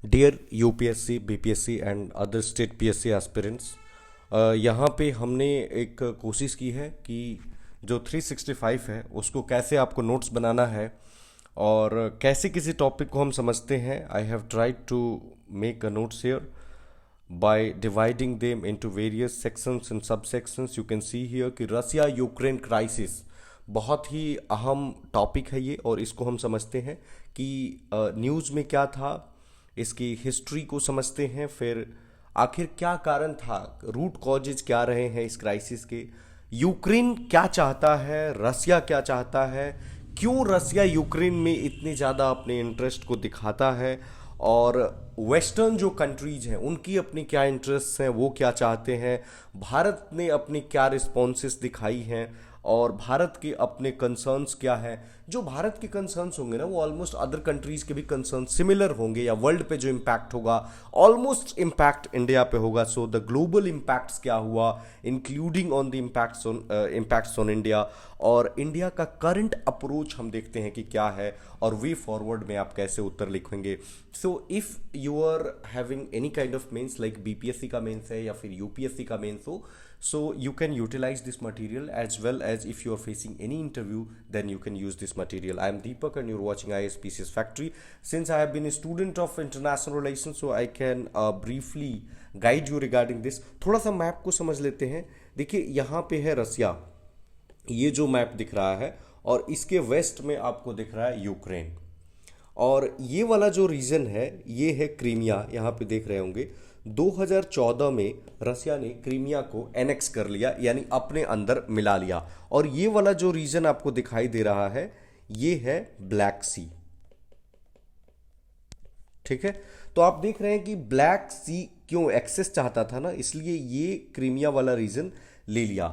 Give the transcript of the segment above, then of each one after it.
Dear UPSC BPSC and other state PSC aspirants, यहाँ पे हमने एक कोशिश की है कि जो 365 है उसको कैसे आपको नोट्स बनाना है और कैसे किसी टॉपिक को हम समझते हैं। I have tried to make a notes here by dividing them into various sections and subsections. You can see here कि रसिया यूक्रेन क्राइसिस बहुत ही अहम टॉपिक है ये, और इसको हम समझते हैं कि न्यूज़ में क्या था, इसकी हिस्ट्री को समझते हैं, फिर आखिर क्या कारण था, रूट कॉजेज क्या रहे हैं इस क्राइसिस के, यूक्रेन क्या चाहता है, रसिया क्या चाहता है, क्यों रसिया यूक्रेन में इतने ज़्यादा अपने इंटरेस्ट को दिखाता है, और वेस्टर्न जो कंट्रीज हैं उनकी अपनी क्या इंटरेस्ट हैं, वो क्या चाहते हैं, भारत ने अपनी क्या रिस्पॉन्सेस दिखाई हैं, और भारत के अपने कंसर्न्स क्या हैं। जो भारत के कंसर्न्स होंगे ना वो ऑलमोस्ट अदर कंट्रीज के भी कंसर्न सिमिलर होंगे, या वर्ल्ड पे जो इम्पैक्ट होगा ऑलमोस्ट इम्पैक्ट इंडिया पे होगा। सो द ग्लोबल इम्पैक्ट्स क्या हुआ, including on the impacts on India, और इंडिया का करंट अप्रोच हम देखते हैं कि क्या है, और वे फॉरवर्ड में आप कैसे उत्तर लिखेंगे। So if you are having any kind of mains like BPSC का मेंस है या फिर यूपीएससी का मेंस हो, so you can utilize this material, as well as if you are facing any interview then you can use this material. I am Deepak and you're watching ISPCS Factory. Since I have been a student of international relations, so I can briefly guide you regarding this. थोड़ा सा map को समझ लेते हैं। देखिए यहाँ पे है रसिया, ये जो मैप दिख रहा है, और इसके वेस्ट में आपको दिख रहा है यूक्रेन, और ये वाला जो रीजन है ये है क्रीमिया। यहाँ पे देख रहे होंगे 2014 में रसिया ने क्रीमिया को एनेक्स कर लिया, यानी अपने अंदर मिला लिया, और ये वाला जो रीजन आपको दिखाई दे रहा है ये है ब्लैक सी। ठीक है, तो आप देख रहे हैं कि ब्लैक सी क्यों एक्सेस चाहता था ना, इसलिए ये क्रीमिया वाला रीजन ले लिया।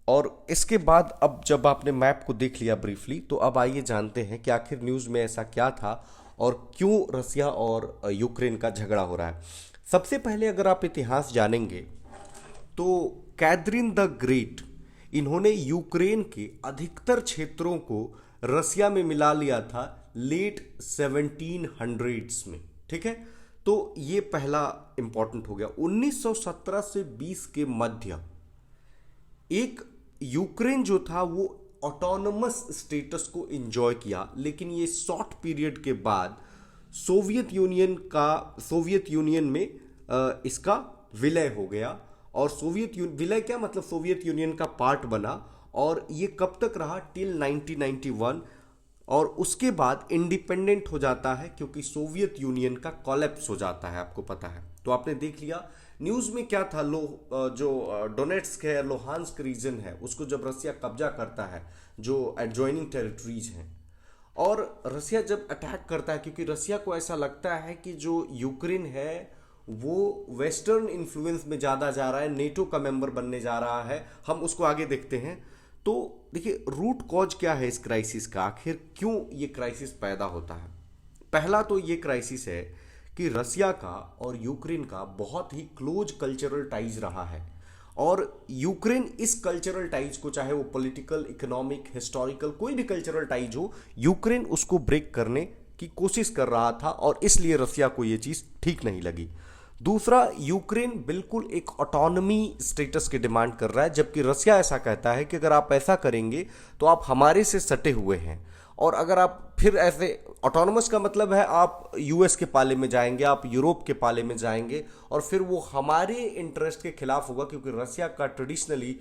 और इसके बाद अब जब आपने मैप को देख लिया ब्रीफली, तो अब आइए जानते हैं कि आखिर न्यूज़ में ऐसा क्या था और क्यों रसिया और यूक्रेन का झगड़ा हो रहा है। सबसे पहले अगर आप इतिहास जानेंगे तो कैथरीन द ग्रेट, इन्होंने यूक्रेन के अधिकतर क्षेत्रों को रसिया में मिला लिया था लेट 1700s में। ठीक है, तो ये पहला इंपॉर्टेंट हो गया। 1917 से 20 के मध्य एक यूक्रेन जो था वो ऑटोनमस स्टेटस को एंजॉय किया, लेकिन ये शॉर्ट पीरियड के बाद सोवियत यूनियन में इसका विलय हो गया, और विलय क्या मतलब, सोवियत यूनियन का पार्ट बना, और ये कब तक रहा, टिल 1991, और उसके बाद इंडिपेंडेंट हो जाता है क्योंकि सोवियत यूनियन का कोलैप्स हो जाता है, आपको पता है। तो आपने देख लिया न्यूज़ में क्या था, जो डोनेट्स्क है, लोहांस्क रीजन है, उसको जब रसिया कब्जा करता है, जो एडजॉइनिंग टेरिटरीज हैं, और रसिया जब अटैक करता है, क्योंकि रसिया को ऐसा लगता है कि जो यूक्रेन है वो वेस्टर्न इन्फ्लुएंस में ज़्यादा जा रहा है, नेटो का मेंबर बनने जा रहा है, हम उसको आगे देखते हैं। तो देखिए रूट कॉज क्या है इस क्राइसिस का, आखिर क्यों ये क्राइसिस पैदा होता है। पहला तो ये क्राइसिस है कि रसिया का और यूक्रेन का बहुत ही क्लोज कल्चरल टाइज रहा है, और यूक्रेन इस कल्चरल टाइज को, चाहे वो पॉलिटिकल, इकोनॉमिक, हिस्टोरिकल, कोई भी कल्चरल टाइज हो, यूक्रेन उसको ब्रेक करने की कोशिश कर रहा था, और इसलिए रसिया को ये चीज़ ठीक नहीं लगी। दूसरा, यूक्रेन बिल्कुल एक ऑटोनॉमी स्टेटस की डिमांड कर रहा है, जबकि रसिया ऐसा कहता है कि अगर आप ऐसा करेंगे तो आप हमारे से सटे हुए हैं, और अगर आप फिर ऐसे, ऑटोनोमस का मतलब है आप यूएस के पाले में जाएंगे, आप यूरोप के पाले में जाएंगे, और फिर वो हमारे इंटरेस्ट के खिलाफ होगा, क्योंकि रसिया का ट्रेडिशनली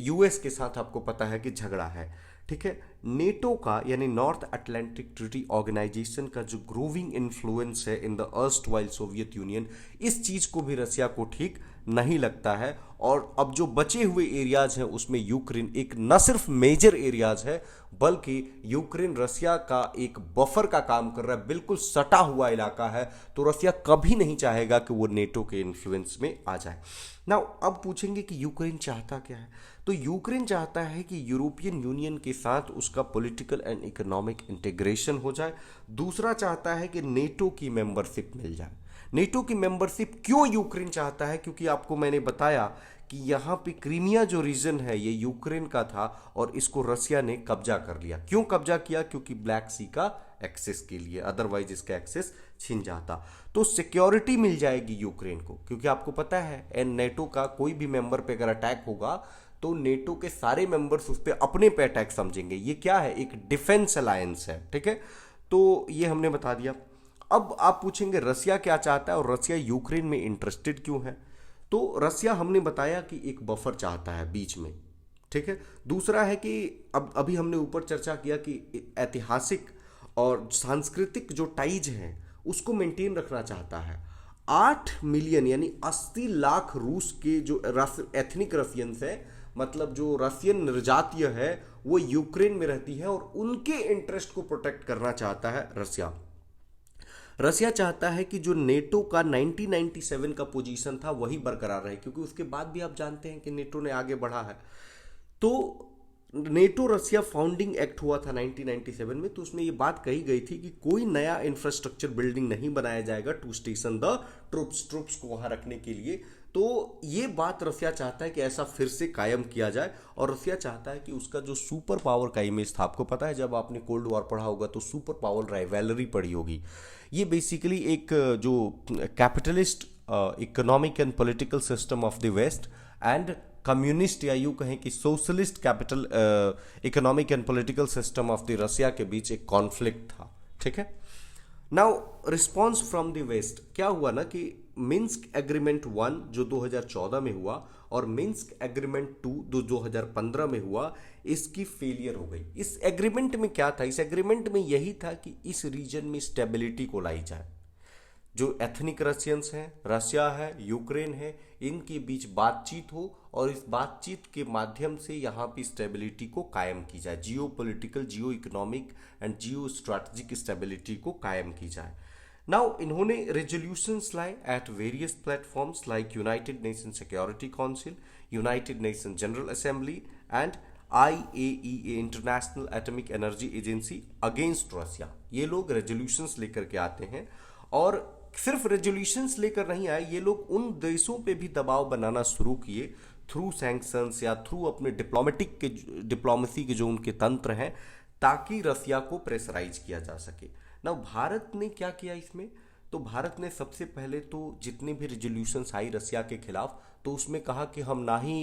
यूएस के साथ आपको पता है कि झगड़ा है। ठीक है, नेटो का यानी नॉर्थ अटलांटिक ट्रीटी ऑर्गेनाइजेशन का जो ग्रोविंग इन्फ्लुएंस है in the erst while Soviet union, इस चीज़ को भी रसिया को ठीक नहीं लगता है, और अब जो बचे हुए एरियाज हैं उसमें यूक्रेन एक न सिर्फ मेजर एरियाज है, बल्कि यूक्रेन रसिया का एक बफर का काम कर रहा है, बिल्कुल सटा हुआ इलाका है, तो रसिया कभी नहीं चाहेगा कि वो नेटो के इन्फ्लुएंस में आ जाए। नाउ अब पूछेंगे कि यूक्रेन चाहता क्या है, तो यूक्रेन चाहता है कि यूरोपियन यूनियन के साथ उसका पॉलिटिकल एंड इकोनॉमिक इंटीग्रेशन हो जाए। दूसरा चाहता है कि नेटो की मेंबरशिप मिल जाए। नेटो की मेंबरशिप क्यों यूक्रेन चाहता है, क्योंकि आपको मैंने बताया कि यहाँ पे क्रीमिया जो रीजन है ये यूक्रेन का था, और इसको रसिया ने कब्जा कर लिया। क्यों कब्जा किया, क्योंकि ब्लैक सी का एक्सेस के लिए, अदरवाइज इसका एक्सेस छिन जाता। तो सिक्योरिटी मिल जाएगी यूक्रेन को, क्योंकि आपको पता है नेटो का कोई भी मेंबर पे अगर अटैक होगा तो नेटो के सारे मेंबर्स उस पर अपने पे अटैक समझेंगे। ये क्या है, एक डिफेंस अलायंस है, ठीक है। तो ये हमने बता दिया। अब आप पूछेंगे रसिया क्या चाहता है और रसिया यूक्रेन में इंटरेस्टेड क्यों है। तो रसिया हमने बताया कि एक बफर चाहता है बीच में, ठीक है। दूसरा है कि अब अभी हमने ऊपर चर्चा किया कि ऐतिहासिक और सांस्कृतिक जो टाइज हैं उसको मेंटेन रखना चाहता है। 8 मिलियन यानी 80 लाख रूस के जो एथनिक रसियंस है, मतलब जो रसियन निर्जातीय है, वो यूक्रेन में रहती है और उनके इंटरेस्ट को प्रोटेक्ट करना चाहता है रसिया। रसिया चाहता है कि जो नेटो का 1997 का पोजीशन था वही बरकरार रहे, क्योंकि उसके बाद भी आप जानते हैं कि नेटो ने आगे बढ़ा है। तो नेटो रसिया फाउंडिंग एक्ट हुआ था 1997 में, तो उसमें ये बात कही गई थी कि कोई नया इंफ्रास्ट्रक्चर बिल्डिंग नहीं बनाया जाएगा टू स्टेशन द ट्रूप्स को वहां रखने के लिए। तो ये बात रसिया चाहता है कि ऐसा फिर से कायम किया जाए, और रसिया चाहता है कि उसका जो सुपर पावर का इमेज था, आपको पता है जब आपने कोल्ड वॉर पढ़ा होगा तो सुपर पावर राइवलरी पढ़ी होगी। ये बेसिकली एक जो capitalist economic and political system of the West and communist या यूं कहें कि socialist capital economic and political system of the Russia के बीच एक कॉन्फ्लिक्ट था, ठीक है। Now response from the West क्या हुआ ना कि मिन्स्क एग्रीमेंट 1 जो 2014 में हुआ और मिन्स्क एग्रीमेंट 2 जो 2015 में हुआ, इसकी फेलियर हो गई। इस एग्रीमेंट में क्या था, इस एग्रीमेंट में यही था कि इस रीजन में स्टेबिलिटी को लाई जाए। जो एथनिक रशियंस हैं, रशिया है, यूक्रेन है, इनके बीच बातचीत हो और इस बातचीत के माध्यम से यहाँ पे स्टेबिलिटी को कायम की जाए, जियो political, Jio economic and Jio strategic stability को कायम की जाए। नाउ इन्होंने रेजोल्यूशंस लाए at various platforms like United nation security council, United nation general assembly and IAEA international atomic energy agency against Russia. ये लोग रेजोल्यूशंस लेकर के आते हैं, और सिर्फ रेजोल्यूशंस लेकर नहीं आए, ये लोग उन देशों पे भी दबाव बनाना शुरू किए थ्रू सैंक्शंस या थ्रू अपने डिप्लोमेसी के जो उनके तंत्र हैं, ताकि रसिया को प्रेशराइज किया जा सके। ना भारत ने क्या किया इसमें, तो भारत ने सबसे पहले तो जितने भी रेजोल्यूशंस आई रसिया के खिलाफ, तो उसमें कहा कि हम ना ही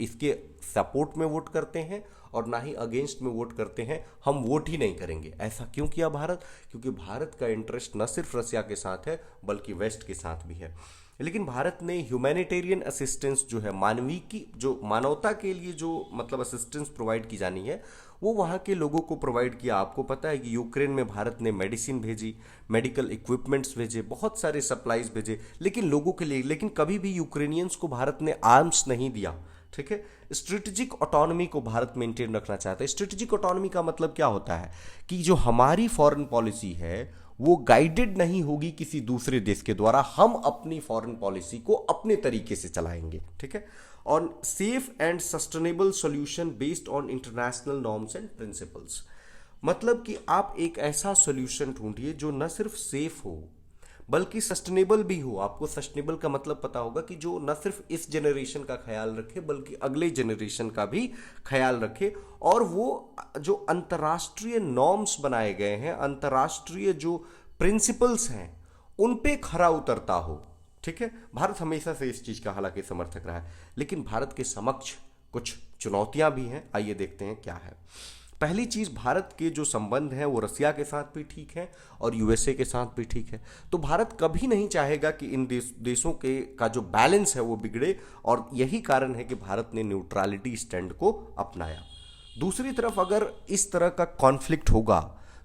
इसके सपोर्ट में वोट करते हैं और ना ही अगेंस्ट में वोट करते हैं, हम वोट ही नहीं करेंगे। ऐसा क्यों किया भारत, क्योंकि भारत का इंटरेस्ट न सिर्फ रसिया के साथ है बल्कि वेस्ट के साथ भी है। लेकिन भारत ने ह्यूमैनिटेरियन असिस्टेंस जो है, मानवीय की जो मानवता के लिए जो मतलब असिस्टेंस प्रोवाइड की जानी है, वो वहाँ के लोगों को प्रोवाइड किया। आपको पता है कि यूक्रेन में भारत ने मेडिसिन भेजी, मेडिकल इक्विपमेंट्स भेजे, बहुत सारे सप्लाईज भेजे, लेकिन लोगों के लिए, लेकिन कभी भी यूक्रेनियंस को भारत ने आर्म्स नहीं दिया, ठीक है। स्ट्रेटेजिक ऑटोनॉमी को भारत मेंटेन रखना चाहता है। स्ट्रेटेजिक ऑटोनॉमी का मतलब क्या होता है कि जो हमारी फॉरेन पॉलिसी है वो गाइडेड नहीं होगी किसी दूसरे देश के द्वारा, हम अपनी फॉरेन पॉलिसी को अपने तरीके से चलाएंगे, ठीक है। On safe and sustainable solution based on international norms and principles, मतलब कि आप एक ऐसा सॉल्यूशन ढूंढिए जो न सिर्फ सेफ हो बल्कि सस्टेनेबल भी हो। आपको सस्टेनेबल का मतलब पता होगा कि जो न सिर्फ इस जनरेशन का ख्याल रखे बल्कि अगले जनरेशन का भी ख्याल रखे, और वो जो अंतर्राष्ट्रीय नॉर्म्स बनाए गए हैं, अंतर्राष्ट्रीय जो प्रिंसिपल्स हैं, उन पे खरा उतरता हो, ठीक है। भारत हमेशा से इस चीज का हालांकि समर्थक रहा है, लेकिन भारत के समक्ष कुछ चुनौतियां भी हैं। आइए देखते हैं क्या है। पहली चीज, भारत के जो संबंध हैं वो रसिया के साथ भी ठीक है और यूएसए के साथ भी ठीक है। तो भारत कभी नहीं चाहेगा कि इन देशों के का जो बैलेंस है वो बिगड़े, और यही कारण है कि भारत ने न्यूट्रलिटी स्टैंड को अपनाया। दूसरी तरफ अगर इस तरह का कॉन्फ्लिक्ट होगा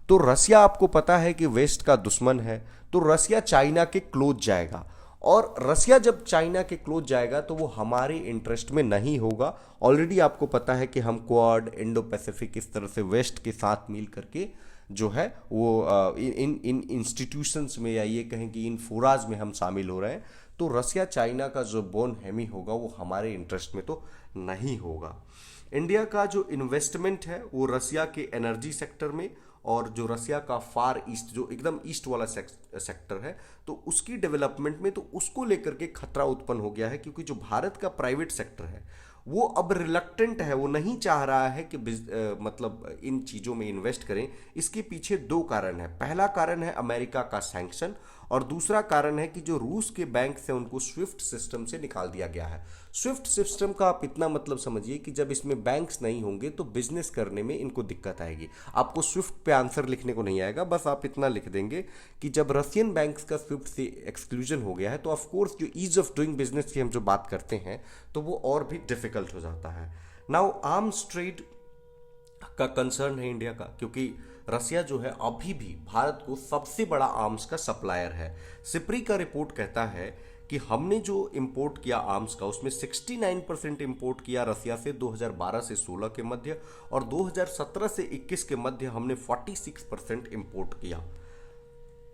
तो रसिया, आपको पता है कि वेस्ट का दुश्मन है, तो रसिया चाइना के क्लोज जाएगा, और रसिया जब चाइना के क्लोज जाएगा तो वो हमारे इंटरेस्ट में नहीं होगा। ऑलरेडी आपको पता है कि हम क्वाड, इंडो पैसिफिक, इस तरह से वेस्ट के साथ मिल करके जो है वो इन इंस्टीट्यूशंस में या ये कहें कि इन फोराज में हम शामिल हो रहे हैं। तो रसिया चाइना का जो बोन हेमी होगा वो हमारे इंटरेस्ट में तो नहीं होगा। इंडिया का जो इन्वेस्टमेंट है वो रसिया के एनर्जी सेक्टर में, और जो रसिया का फार ईस्ट जो एकदम ईस्ट वाला सेक्टर है, तो उसकी डेवलपमेंट में तो उसको लेकर के खतरा उत्पन्न हो गया है, क्योंकि जो भारत का प्राइवेट सेक्टर है वो अब रिलक्टेंट है, वो नहीं चाह रहा है कि मतलब इन चीज़ों में इन्वेस्ट करें। इसके पीछे दो कारण है। पहला कारण है अमेरिका का सैंक्शन, और दूसरा कारण है कि जो रूस के बैंक से उनको स्विफ्ट सिस्टम से निकाल दिया गया है। स्विफ्ट सिस्टम का आप इतना मतलब समझिए कि जब इसमें बैंक्स नहीं होंगे तो बिजनेस करने में इनको दिक्कत आएगी। आपको स्विफ्ट पे आंसर लिखने को नहीं आएगा, बस आप इतना लिख देंगे कि जब रशियन बैंक्स का स्विफ्ट से एक्सक्लूजन हो गया है तो ऑफ कोर्स जो ईज ऑफ डूइंग बिजनेस की हम जो बात करते हैं तो वो और भी डिफिकल्ट हो जाता है। नाउ आर्म्स ट्रेड का कंसर्न है इंडिया का, क्योंकि रसिया जो है अभी भी भारत को सबसे बड़ा आर्म्स का सप्लायर है। सिप्री का रिपोर्ट कहता है कि हमने जो इंपोर्ट किया आर्म्स का, उसमें 69% इंपोर्ट किया रसिया से 2012 से 16 के मध्य, और 2017 से 21 के मध्य हमने 46% इंपोर्ट किया।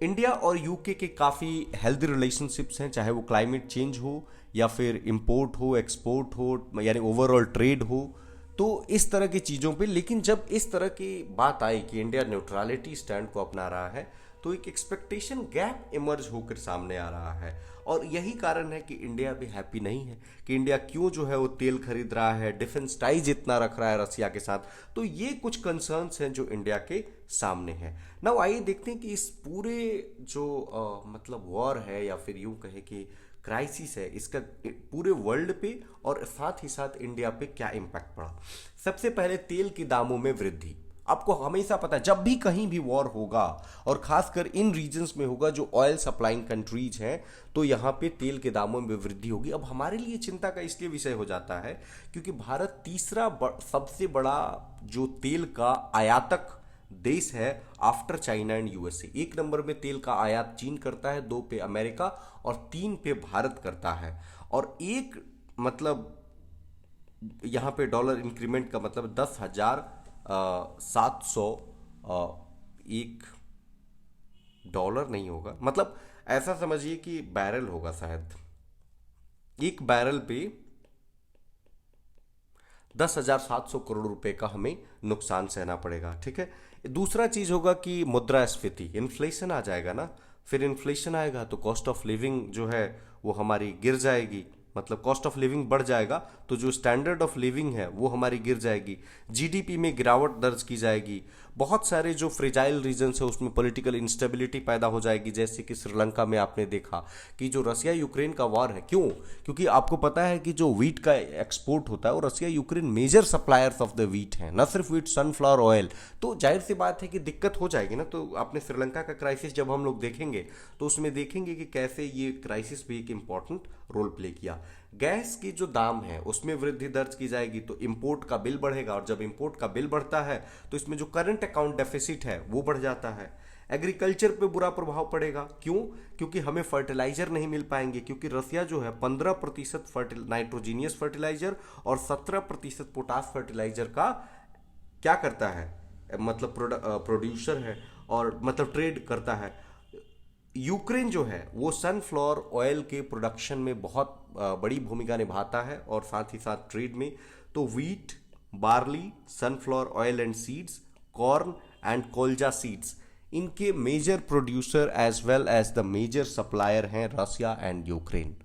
इंडिया और यूके के काफ़ी हेल्दी रिलेशनशिप्स हैं, चाहे वो क्लाइमेट चेंज हो या फिर इंपोर्ट हो, एक्सपोर्ट हो, यानी ओवरऑल ट्रेड हो, तो इस तरह की चीज़ों पे। लेकिन जब इस तरह की बात आई कि इंडिया न्यूट्रलिटी स्टैंड को अपना रहा है तो एक एक्सपेक्टेशन गैप इमर्ज होकर सामने आ रहा है, और यही कारण है कि इंडिया भी हैप्पी नहीं है कि इंडिया क्यों जो है वो तेल खरीद रहा है, डिफेंस टाइज इतना रख रहा है रसिया के साथ। तो ये कुछ कंसर्न्स हैं जो इंडिया के सामने हैं। नाउ आइए देखते हैं कि इस पूरे जो मतलब वॉर है या फिर यूं कहे कि क्राइसिस है, इसका पूरे वर्ल्ड पे और साथ ही साथ इंडिया पे क्या इम्पैक्ट पड़ा। सबसे पहले तेल के दामों में वृद्धि। आपको हमेशा पता है जब भी कहीं भी वॉर होगा और खासकर इन रीजन्स में होगा जो ऑयल सप्लाइंग कंट्रीज हैं, तो यहाँ पे तेल के दामों में वृद्धि होगी। अब हमारे लिए चिंता का इसलिए विषय हो जाता है क्योंकि भारत तीसरा सबसे बड़ा जो तेल का आयातक देश है आफ्टर चाइना एंड यूएसए। एक नंबर में तेल का आयात चीन करता है, 2 पे अमेरिका और 3 पे भारत करता है। और एक मतलब यहाँ पे डॉलर इंक्रीमेंट का मतलब 10,700 एक डॉलर नहीं होगा, मतलब ऐसा समझिए कि बैरल होगा शायद। एक बैरल पे 10,700 करोड़ रुपए का हमें नुकसान सहना पड़ेगा। ठीक है। दूसरा चीज होगा कि मुद्रास्फीति, इन्फ्लेशन आ जाएगा ना। फिर इन्फ्लेशन आएगा तो कॉस्ट ऑफ लिविंग जो है वो हमारी गिर जाएगी, मतलब कॉस्ट ऑफ लिविंग बढ़ जाएगा तो जो स्टैंडर्ड ऑफ लिविंग है वो हमारी गिर जाएगी, जीडीपी में गिरावट दर्ज की जाएगी। बहुत सारे जो फ्रेजाइल रीजन्स है उसमें पॉलिटिकल इंस्टेबिलिटी पैदा हो जाएगी, जैसे कि श्रीलंका में आपने देखा कि जो रसिया यूक्रेन का वॉर है, क्यों? क्योंकि आपको पता है कि जो वीट का एक्सपोर्ट होता है और Russia Ukraine major suppliers of the wheat हैं, न सिर्फ वीट, सनफ्लावर ऑयल। तो जाहिर सी बात है कि दिक्कत हो जाएगी ना। तो आपने श्रीलंका का क्राइसिस जब हम लोग देखेंगे तो उसमें देखेंगे कि कैसे ये क्राइसिस भी एक इंपॉर्टेंट रोल प्ले किया। गैस की जो दाम है उसमें वृद्धि दर्ज की जाएगी तो इंपोर्ट का बिल बढ़ेगा, और जब इंपोर्ट का बिल बढ़ता है तो इसमें जो करंट अकाउंट डेफिसिट है वो बढ़ जाता है। एग्रीकल्चर पे बुरा प्रभाव पड़ेगा, क्यों? क्योंकि हमें फर्टिलाइजर नहीं मिल पाएंगे, क्योंकि रसिया जो है 15% नाइट्रोजीनियस फर्टिलाइजर और 17% पोटास फर्टिलाइजर का क्या करता है, मतलब प्रोड्यूसर है और मतलब ट्रेड करता है। यूक्रेन जो है वो सनफ्लावर ऑयल के प्रोडक्शन में बहुत बड़ी भूमिका निभाता है और साथ ही साथ ट्रेड में। तो wheat, barley, sunflower oil and seeds, corn and colza seeds, इनके major producer as well as the major supplier हैं रसिया एंड यूक्रेन।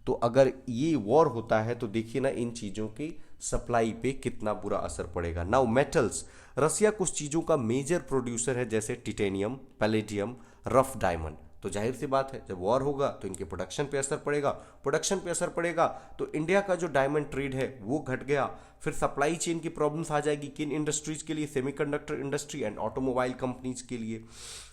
तो अगर ये वॉर होता है तो देखिए ना इन चीज़ों की सप्लाई पे कितना बुरा असर पड़ेगा। नाउ मेटल्स, रसिया कुछ चीज़ों का मेजर प्रोड्यूसर है जैसे टिटेनियम, पैलेडियम, रफ डायमंड। तो जाहिर सी बात है जब वॉर होगा तो इनके प्रोडक्शन पे असर पड़ेगा, प्रोडक्शन पे असर पड़ेगा तो इंडिया का जो डायमंड ट्रेड है वो घट गया। फिर सप्लाई चेन की प्रॉब्लम्स आ जाएगी किन इंडस्ट्रीज के लिए, semiconductor industry and automobile companies के लिए।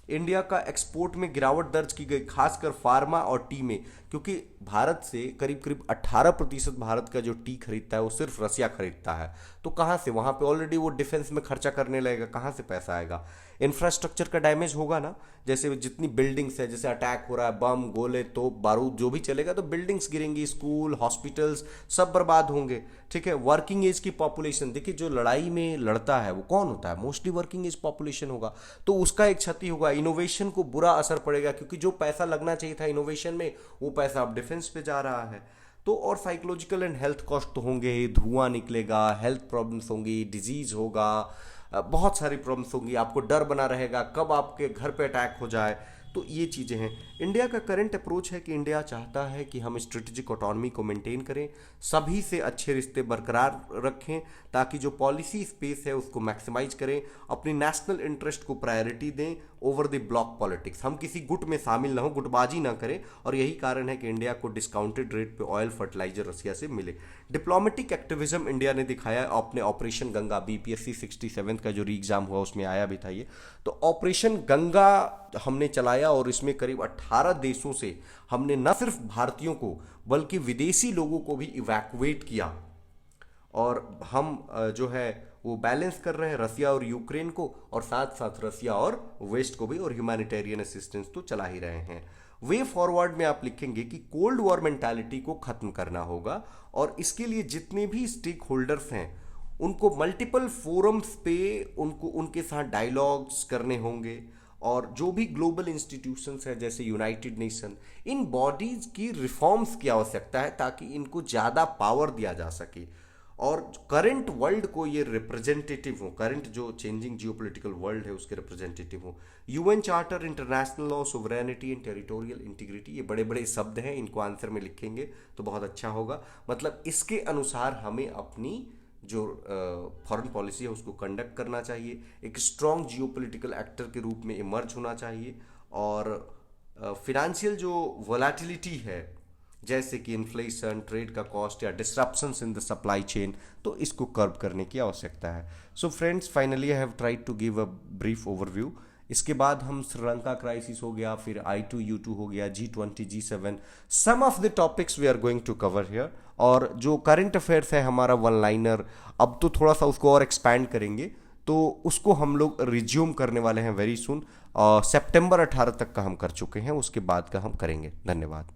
इंडिया का एक्सपोर्ट में गिरावट दर्ज की गई, खासकर फार्मा और टी में, क्योंकि भारत से करीब करीब 18% भारत का जो टी खरीदता है वो सिर्फ रसिया खरीदता है। तो कहाँ से, वहाँ पे ऑलरेडी वो डिफेंस में खर्चा करने लगेगा, कहाँ से पैसा आएगा? इंफ्रास्ट्रक्चर का डैमेज होगा ना, जैसे जितनी बिल्डिंग्स है, जैसे अटैक हो रहा है, बम, गोले, तोप, बारूद जो भी चलेगा तो बिल्डिंग्स गिरेंगी, स्कूल, हॉस्पिटल्स सब बर्बाद होंगे। ठीक है। वर्किंग एज की पॉपुलेशन, देखिए जो लड़ाई में लड़ता है वो कौन होता है? मोस्टली वर्किंग एज पॉपुलेशन होगा, तो उसका एक क्षति होगा। इनोवेशन को बुरा असर पड़ेगा क्योंकि जो पैसा लगना चाहिए था इनोवेशन में वो पैसा अब डिफेंस पे जा रहा है। तो और साइकोलॉजिकल एंड हेल्थ कॉस्ट तो होंगे ही, धुआं निकलेगा, हेल्थ प्रॉब्लम्स होंगी, डिजीज होगा, बहुत सारी प्रॉब्लम्स होंगी, आपको डर बना रहेगा कब आपके घर पे अटैक हो जाए। तो ये चीज़ें हैं। इंडिया का करंट अप्रोच है कि इंडिया चाहता है कि हम स्ट्रेटेजिक ऑटोनॉमी को मेंटेन करें, सभी से अच्छे रिश्ते बरकरार रखें, ताकि जो पॉलिसी स्पेस है उसको मैक्सिमाइज करें, अपनी नेशनल इंटरेस्ट को प्रायोरिटी दें ओवर द ब्लॉक पॉलिटिक्स। हम किसी गुट में शामिल ना हो, गुटबाजी ना करें, और यही कारण है कि इंडिया को डिस्काउंटेड रेट पे ऑयल फर्टिलाइजर रसिया से मिले। डिप्लोमेटिक एक्टिविज्म इंडिया ने दिखाया अपने ऑपरेशन गंगा, बीपीएससी 67 का जो री एग्जाम हुआ उसमें आया भी था ये। तो ऑपरेशन गंगा हमने चलाया और इसमें करीब 18 देशों से हमने न सिर्फ भारतीयों को बल्कि विदेशी लोगों को भी इवैक्यूएट किया, और हम जो है वो बैलेंस कर रहे हैं रसिया और यूक्रेन को, और साथ साथ रसिया और वेस्ट को भी, और ह्यूमैनिटेरियन असिस्टेंस तो चला ही रहे हैं। वे फॉरवर्ड में आप लिखेंगे कि कोल्ड वॉर मेंटालिटी को खत्म करना होगा, और इसके लिए जितने भी स्टेक होल्डर्स हैं उनको मल्टीपल फोरम्स पे उनको उनके साथ डायलॉग्स करने होंगे, और जो भी ग्लोबल इंस्टीट्यूशंस हैं जैसे यूनाइटेड नेशन, इन बॉडीज की रिफॉर्म्स की आवश्यकता है ताकि इनको ज़्यादा पावर दिया जा सके, और करंट वर्ल्ड को ये रिप्रेजेंटेटिव हो, करंट जो चेंजिंग जियोपॉलिटिकल वर्ल्ड है उसके रिप्रेजेंटेटिव हो। UN charter, international law, sovereignty and territorial integrity, ये बड़े बड़े शब्द हैं, इनको आंसर में लिखेंगे तो बहुत अच्छा होगा। मतलब इसके अनुसार हमें अपनी जो फॉरेन पॉलिसी है उसको कंडक्ट करना चाहिए, एक स्ट्रॉन्ग जियोपॉलिटिकल एक्टर के रूप में इमर्ज होना चाहिए, और फिनेंशियल जो वोलेटिलिटी है जैसे कि इन्फ्लेशन, ट्रेड का कॉस्ट या disruptions in the supply chain, तो इसको कर्व करने की आवश्यकता है। So friends, finally I have tried to give a brief overview. इसके बाद हम श्रीलंका क्राइसिस हो गया, फिर I2U2 हो गया, G20, G7, some of the topics we are going to cover here. और जो करंट अफेयर्स है हमारा वन लाइनर, अब तो थोड़ा सा उसको और एक्सपैंड करेंगे, तो उसको हम लोग रिज्यूम करने वाले हैं वेरी सुन। सितंबर 18 तक का हम कर चुके हैं, उसके बाद का हम करेंगे। धन्यवाद।